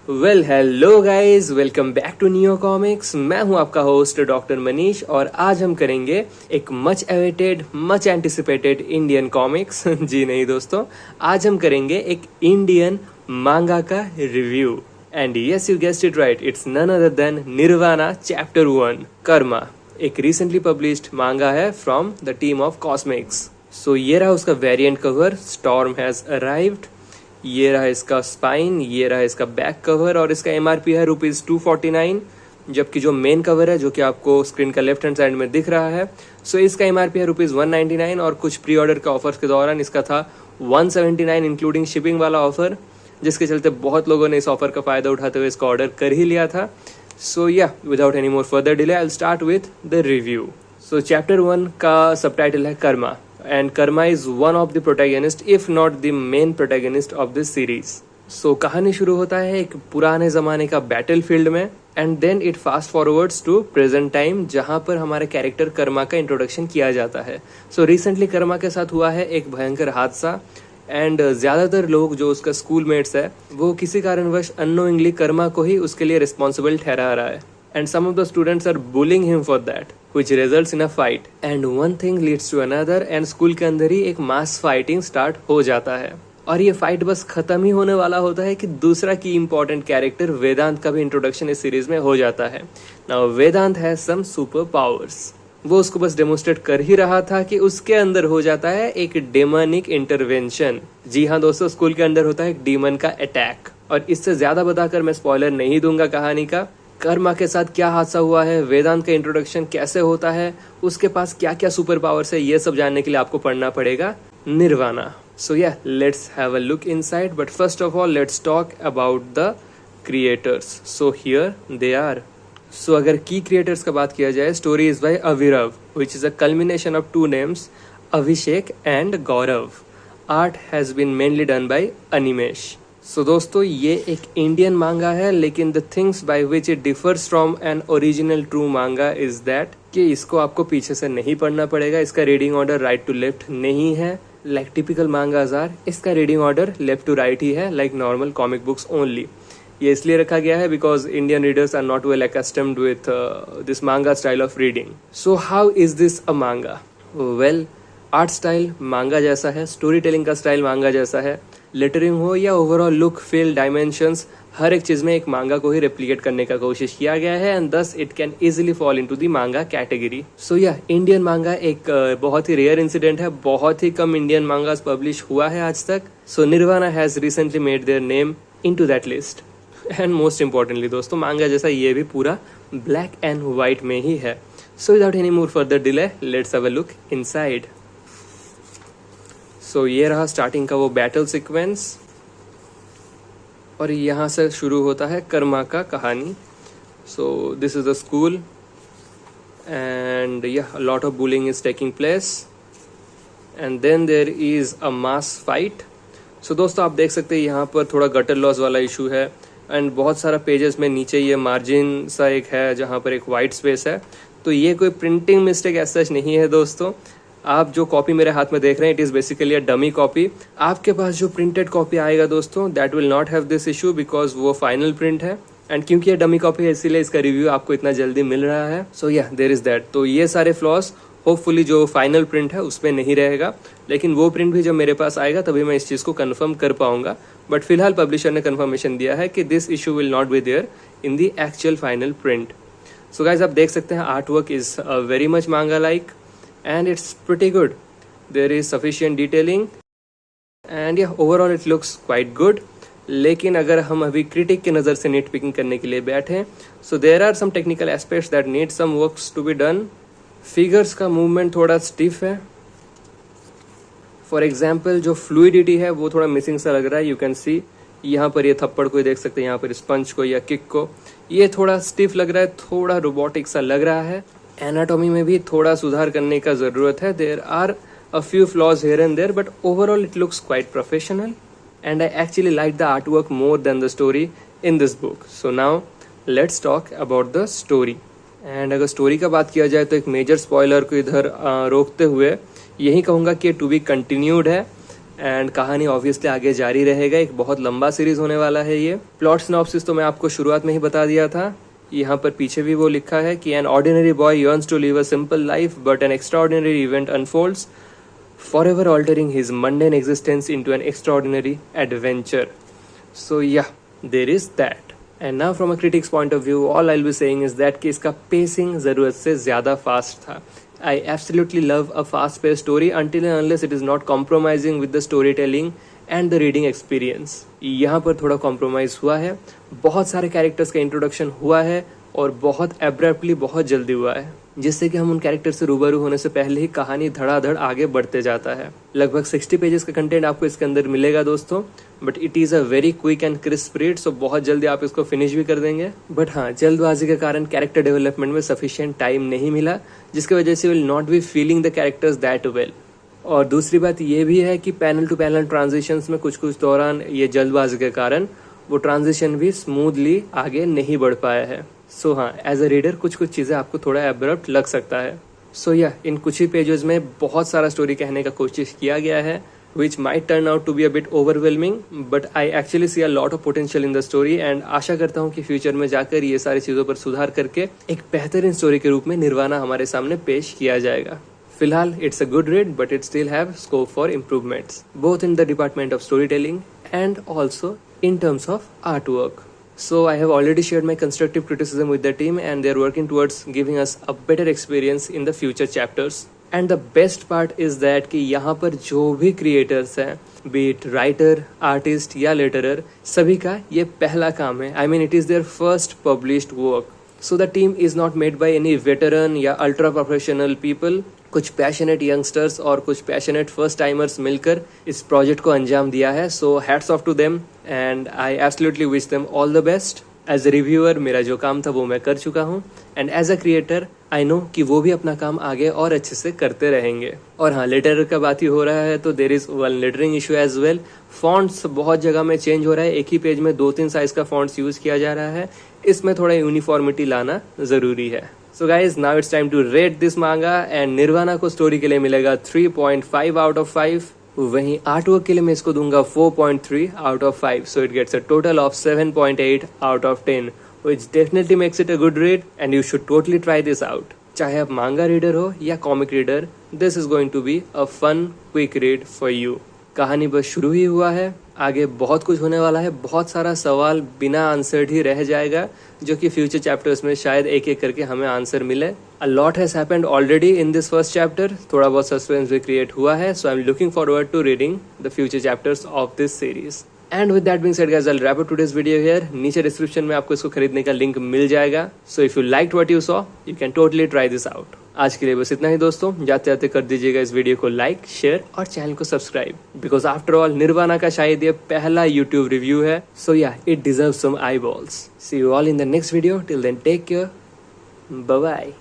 Well hello guys, welcome back to new comics. मैं हूं आपका होस्ट डॉक्टर मनीष और आज हम करेंगे एक much awaited much anticipated Indian comics जी नहीं दोस्तों, आज हम करेंगे एक इंडियन मांगा का review. And yes, you guessed it right, it's none other than Nirvana chapter 1 Karma. एक रिसेंटली पब्लिश्ड मांगा है from the team of Cosmix. So ये रहा उसका variant cover, storm has arrived. ये रहा इसका स्पाइन, ये रहा इसका बैक कवर और इसका एमआरपी है ₹249, जबकि जो मेन कवर है जो कि आपको स्क्रीन का लेफ्ट हैंड साइड में दिख रहा है, सो इसका एमआरपी है ₹199 और कुछ प्री ऑर्डर के ऑफर्स के दौरान इसका था 179 इंक्लूडिंग शिपिंग वाला ऑफर, जिसके चलते बहुत लोगों ने इस ऑफर का फायदा उठाते हुए इसका ऑर्डर कर ही लिया था। सो या without any more further delay I will start with the review. So chapter 1 का सबटाइटल है Karma and Karma is one of the protagonist if not the main protagonist of this series. So कहानी शुरू होता है एक पुराने ज़माने का बैटल फील्ड में and then it fast forwards to present time, जहाँ पर हमारे कैरेक्टर कर्मा का इंट्रोडक्शन किया जाता है। So recently कर्मा के साथ हुआ है एक भयंकर हादसा एंड ज़्यादातर लोग जो उसका स्कूल मेट्स है वो किसी कारणवश अननोइंगली कर्मा को ही उसके लिए रिस्पॉन्सिबल ठहरा रहा है and some of the students are bullying him for that, which results in a fight and one thing leads to another and school के अंदर ही एक मास फाइटिंग स्टार्ट हो जाता है। और ये फाइट बस खत्म ही होने वाला होता है कि दूसरा की इम्पोर्टेंट कैरेक्टर वेदांत का भी इंट्रोडक्शन इस सीरीज में हो जाता है। Now Vedant has some super powers. वो उसको बस डेमोन्स्ट्रेट कर ही रहा था कि उसके अंदर हो जाता है एक डेमनिक इंटरवेंशन। जी हाँ दोस्तों, स्कूल के अंदर होता है एक डीमन का अटैक। और इससे ज्यादा बताकर मैं स्पॉइलर नहीं दूंगा कहानी का। कर्मा के साथ क्या हादसा हुआ है, वेदांत का इंट्रोडक्शन कैसे होता है, उसके पास क्या क्या सुपर पावर्स है, ये सब जानने के लिए आपको पढ़ना पड़ेगा Nirvana. So yeah let's have a look inside, but first of all let's talk about the creators. So here they are. So अगर की क्रिएटर्स का बात किया जाए, story is by Avirav which is a culmination of 2 names, Abhishek and Gaurav. Art has been mainly done by Animesh. So दोस्तों, ये एक Indian manga है, लेकिन the things by which it differs from an original true मांगा इज दैट कि इसको आपको पीछे से नहीं पढ़ना पड़ेगा। इसका reading order right to left नहीं है लाइक टिपिकल मांगाज आर। इसका reading order left to right ही है like normal comic books only. ये इसलिए रखा गया है because Indian readers are not well accustomed with this manga style of reading. So how is this a manga? Well, art style मांगा जैसा है, स्टोरी टेलिंग का स्टाइल मांगा जैसा है, लेटरिंग हो या ओवरऑल लुक, फील, डायमेंशंस, हर एक चीज में एक मांगा को ही रेप्लिकेट करने का कोशिश किया गया है and thus it can easily fall into the manga category. So yeah Indian मांगा एक बहुत ही रेयर इंसिडेंट है। बहुत ही कम इंडियन मांगास पब्लिश हुआ है आज तक। So Nirvana has recently made their name into that list. And most importantly दोस्तों, मांगा जैसा ये भी पूरा ब्लैक एंड व्हाइट में ही है। So without any more further delay let's have a look inside. So ये रहा स्टार्टिंग का वो बैटल सीक्वेंस और यहाँ से शुरू होता है कर्मा का कहानी। So this is the school and yeah, a lot of bullying is taking place and then there is a mass fight. सो दोस्तों, आप देख सकते हैं यहाँ पर थोड़ा गटर लॉस वाला इशू है एंड बहुत सारा पेजेस में नीचे ये मार्जिन सा एक है जहाँ पर एक वाइट स्पेस है। तो ये कोई प्रिंटिंग मिस्टेक ऐसा नहीं है दोस्तों। आप जो कॉपी मेरे हाथ में देख रहे हैं, it is basically a dummy copy. आपके पास जो प्रिंटेड कॉपी आएगा दोस्तों, that will not have this issue because वो फाइनल प्रिंट है एंड क्योंकि ये डमी कॉपी है इसीलिए इसका रिव्यू आपको इतना जल्दी मिल रहा है। सो या देयर इज दैट। तो ये सारे फ्लॉस होपफुली जो फाइनल प्रिंट है उसमें नहीं रहेगा, लेकिन वो प्रिंट भी जब मेरे पास आएगा तभी मैं इस चीज को कंफर्म कर पाऊंगा। बट फिलहाल पब्लिशर ने कंफर्मेशन दिया है कि this issue will not be there in the actual final print. So guys, आप देख सकते हैं art work is very much manga like and it's pretty good. There is sufficient detailing and yeah, overall it looks quite good. लेकिन अगर हम अभी critic की नज़र से नीट पिकिंग करने के लिए बैठे, so there are some technical aspects that need some works to be done. Figures का मूवमेंट थोड़ा स्टिफ है। फॉर एग्जाम्पल जो फ्लूइडिटी है वो थोड़ा मिसिंग सा लग रहा है। यू कैन सी यहाँ पर ये थप्पड़ को देख सकते हैं, यहाँ पर स्पंज को या किक को, ये थोड़ा स्टिफ लग रहा है, थोड़ा रोबोटिक सा लग रहा है। एनाटॉमी में भी थोड़ा सुधार करने का जरूरत है। There are a few flaws here and there, but overall it looks quite professional and I actually like the art work more than the story in this book. So now let's talk about the story. And अगर story का बात किया जाए तो एक major spoiler को इधर रोकते हुए यही कहूँगा कि टू बी कंटिन्यूड है एंड कहानी ऑब्वियसली आगे जारी रहेगा, एक बहुत लंबा सीरीज होने वाला है ये। प्लॉट सिनॉप्सिस तो मैं आपको शुरुआत में ही बता दिया था, यहाँ पर पीछे भी वो लिखा है कि an ordinary boy yearns to live a simple life but an extraordinary event unfolds, forever altering his mundane existence into an extraordinary adventure. So yeah, there is that. And now from a critic's point of view, all I'll be saying is that कि इसका pacing ज़रूरत से ज़्यादा fast था. I absolutely love a fast-paced story until and unless it is not compromising with the storytelling and the reading experience. यहाँ पर थोड़ा compromise हुआ है, बहुत सारे characters का introduction हुआ है और बहुत abruptly बहुत जल्दी हुआ है, जिससे कि हम उन कैरेक्टर से रूबरू होने से पहले ही कहानी धड़ाधड़ आगे बढ़ते जाता है। लगभग 60 पेजेस का कंटेंट आपको इसके अंदर मिलेगा दोस्तों, but it is a very quick and crisp read, so बहुत जल्दी आप इसको फिनिश भी कर देंगे। बट हाँ, जल्दबाजी के कारण कैरेक्टर डेवलपमेंट में सफिशिएंट टाइम नहीं मिला, जिसकी वजह से will not be feeling the characters that well. और दूसरी बात ये भी है कि पैनल टू पैनल ट्रांजिशंस में कुछ दौरान ये जल्दबाजी के कारण वो ट्रांजिशन भी स्मूथली आगे नहीं बढ़ पाया है। सो हाँ, एज अ रीडर कुछ चीज़ें आपको थोड़ा एब्रप्ट लग सकता है। सो या इन कुछ ही पेजेस में बहुत सारा स्टोरी कहने का कोशिश किया गया है, which might turn out to be a bit overwhelming, but I actually see a lot of potential in the story and आशा करता हूँ कि फ्यूचर में जाकर ये सारी चीज़ों पर सुधार करके एक बेहतरीन स्टोरी के रूप में निर्वाणा हमारे सामने पेश किया जाएगा। फिलहाल it's a good read, but it still have scope for improvements both in the department of story telling and also in terms of artwork. So I have already shared my constructive criticism with the team and they are working towards giving us a better experience in the future chapters. And the best part is that कि यहाँ पर जो भी creators हैं, be it writer, artist या letterer, सभी का ये पहला काम है। I mean it is their first published work. So the team is not made by any veteran या ultra professional people. कुछ पैशनेट यंगस्टर्स और कुछ पैशनेट फर्स्ट टाइमर्स मिलकर इस प्रोजेक्ट को अंजाम दिया है। So hats off to them and I absolutely wish them all the best. As a reviewer मेरा जो काम था वो मैं कर चुका हूँ and as a creator I know कि वो भी अपना काम आगे और अच्छे से करते रहेंगे। और हाँ, लेटर का बात ही हो रहा है तो there is one lettering issue as well. Fonts बहुत जगह में चेंज हो रहा है, एक ही पेज में 2-3 साइज का फॉन्ट्स यूज किया जा रहा है, इसमें थोड़ा यूनिफॉर्मिटी लाना जरूरी है। So guys, now it's time to rate this manga and nirvana को स्टोरी के लिए मिलेगा 3.5 out of 5। वहीं आर्टवर्क के लिए मैं इसको दूंगा 4.3 out of 5। So it gets a total of 7.8 out of 10, which definitely makes it a good read and you should totally try this out। चाहे आप मांगा रीडर हो या comic reader, this is going to be a fun quick read for you। कहानी बस शुरू ही हुआ है, आगे बहुत कुछ होने वाला है, बहुत सारा सवाल बिना आंसर्ड ही रह जाएगा, जो कि फ्यूचर चैप्टर्स में शायद एक एक करके हमें आंसर मिले। A lot has happened already in this first chapter, थोड़ा बहुत सस्पेंस भी क्रिएट हुआ है। So I am looking forward to reading the future chapters of this series. And with that being said guys, I will wrap up today's video here. नीचे description में आपको इसको खरीदने का लिंक मिल जाएगा। So if you liked what you saw, you can totally try this out. आज के लिए बस इतना ही दोस्तों, जाते जाते कर दीजिएगा इस वीडियो को लाइक, शेयर और चैनल को subscribe, because after all Nirvana का शायद ये पहला यूट्यूब रिव्यू है। So yeah, it deserves some eyeballs. See you all in the next video. Till then take care, bye bye.